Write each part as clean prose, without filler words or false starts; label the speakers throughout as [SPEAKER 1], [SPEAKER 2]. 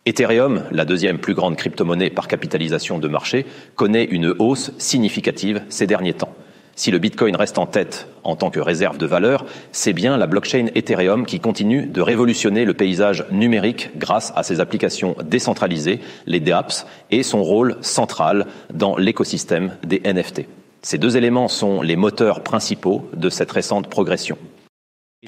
[SPEAKER 1] Ethereum, la deuxième plus grande crypto-monnaie par capitalisation de marché, connaît une hausse significative ces derniers temps. Si le Bitcoin reste en tête en tant que réserve de valeur, c'est bien la blockchain Ethereum qui continue de révolutionner le paysage numérique grâce à ses applications décentralisées, les dApps, et son rôle central dans l'écosystème des NFT. Ces deux éléments sont les moteurs principaux de cette récente progression.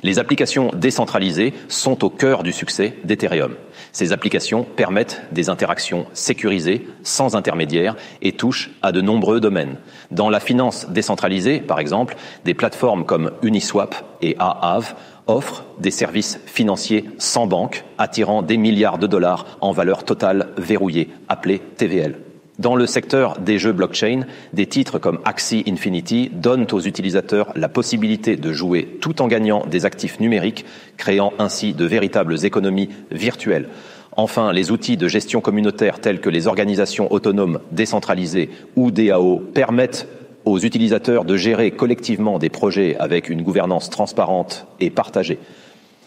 [SPEAKER 1] Les applications décentralisées sont au cœur du succès d'Ethereum. Ces applications permettent des interactions sécurisées, sans intermédiaire, et touchent à de nombreux domaines. Dans la finance décentralisée, par exemple, des plateformes comme Uniswap et Aave offrent des services financiers sans banque, attirant des milliards de dollars en valeur totale verrouillée, appelée TVL. Dans le secteur des jeux blockchain, des titres comme Axie Infinity donnent aux utilisateurs la possibilité de jouer tout en gagnant des actifs numériques, créant ainsi de véritables économies virtuelles. Enfin, les outils de gestion communautaire tels que les organisations autonomes décentralisées ou DAO permettent aux utilisateurs de gérer collectivement des projets avec une gouvernance transparente et partagée.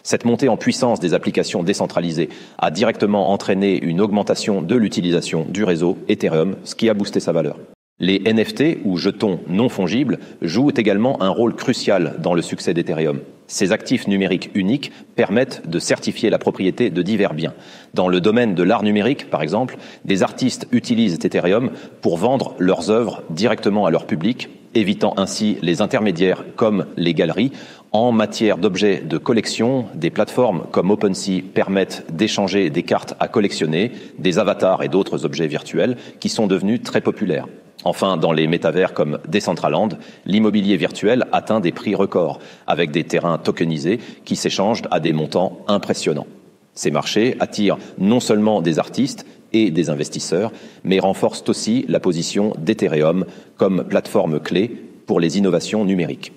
[SPEAKER 1] Cette montée en puissance des applications décentralisées a directement entraîné une augmentation de l'utilisation du réseau Ethereum, ce qui a boosté sa valeur. Les NFT, ou jetons non fongibles, jouent également un rôle crucial dans le succès d'Ethereum. Ces actifs numériques uniques permettent de certifier la propriété de divers biens. Dans le domaine de l'art numérique, par exemple, des artistes utilisent Ethereum pour vendre leurs œuvres directement à leur public, évitant ainsi les intermédiaires comme les galeries. En matière d'objets de collection, des plateformes comme OpenSea permettent d'échanger des cartes à collectionner, des avatars et d'autres objets virtuels qui sont devenus très populaires. Enfin, dans les métavers comme Decentraland, l'immobilier virtuel atteint des prix records, avec des terrains tokenisés qui s'échangent à des montants impressionnants. Ces marchés attirent non seulement des artistes et des investisseurs, mais renforcent aussi la position d'Ethereum comme plateforme clé pour les innovations numériques.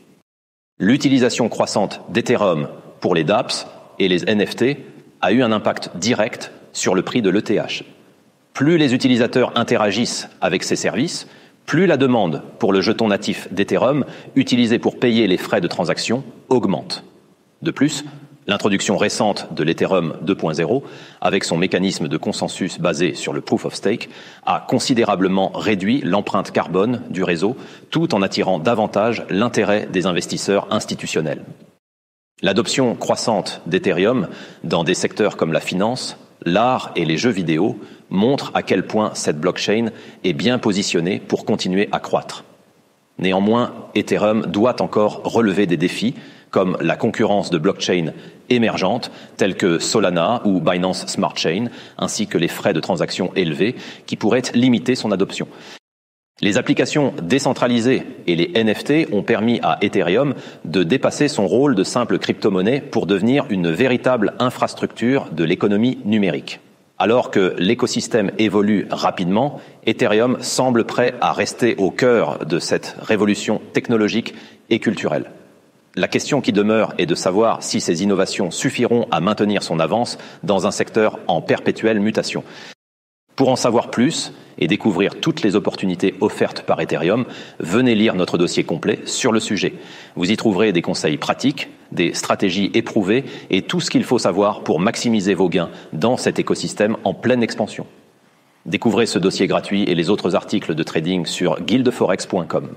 [SPEAKER 1] L'utilisation croissante d'Ethereum pour les dApps et les NFT a eu un impact direct sur le prix de l'ETH. Plus les utilisateurs interagissent avec ces services, plus la demande pour le jeton natif d'Ethereum, utilisé pour payer les frais de transaction, augmente. De plus, l'introduction récente de l'Ethereum 2.0, avec son mécanisme de consensus basé sur le Proof of Stake, a considérablement réduit l'empreinte carbone du réseau, tout en attirant davantage l'intérêt des investisseurs institutionnels. L'adoption croissante d'Ethereum dans des secteurs comme la finance, l'art et les jeux vidéo montre à quel point cette blockchain est bien positionnée pour continuer à croître. Néanmoins, Ethereum doit encore relever des défis comme la concurrence de blockchains émergentes telles que Solana ou Binance Smart Chain, ainsi que les frais de transaction élevés qui pourraient limiter son adoption. Les applications décentralisées et les NFT ont permis à Ethereum de dépasser son rôle de simple crypto-monnaie pour devenir une véritable infrastructure de l'économie numérique. Alors que l'écosystème évolue rapidement, Ethereum semble prêt à rester au cœur de cette révolution technologique et culturelle. La question qui demeure est de savoir si ces innovations suffiront à maintenir son avance dans un secteur en perpétuelle mutation. Pour en savoir plus et découvrir toutes les opportunités offertes par Ethereum, venez lire notre dossier complet sur le sujet. Vous y trouverez des conseils pratiques, des stratégies éprouvées et tout ce qu'il faut savoir pour maximiser vos gains dans cet écosystème en pleine expansion. Découvrez ce dossier gratuit et les autres articles de trading sur guildeforex.com.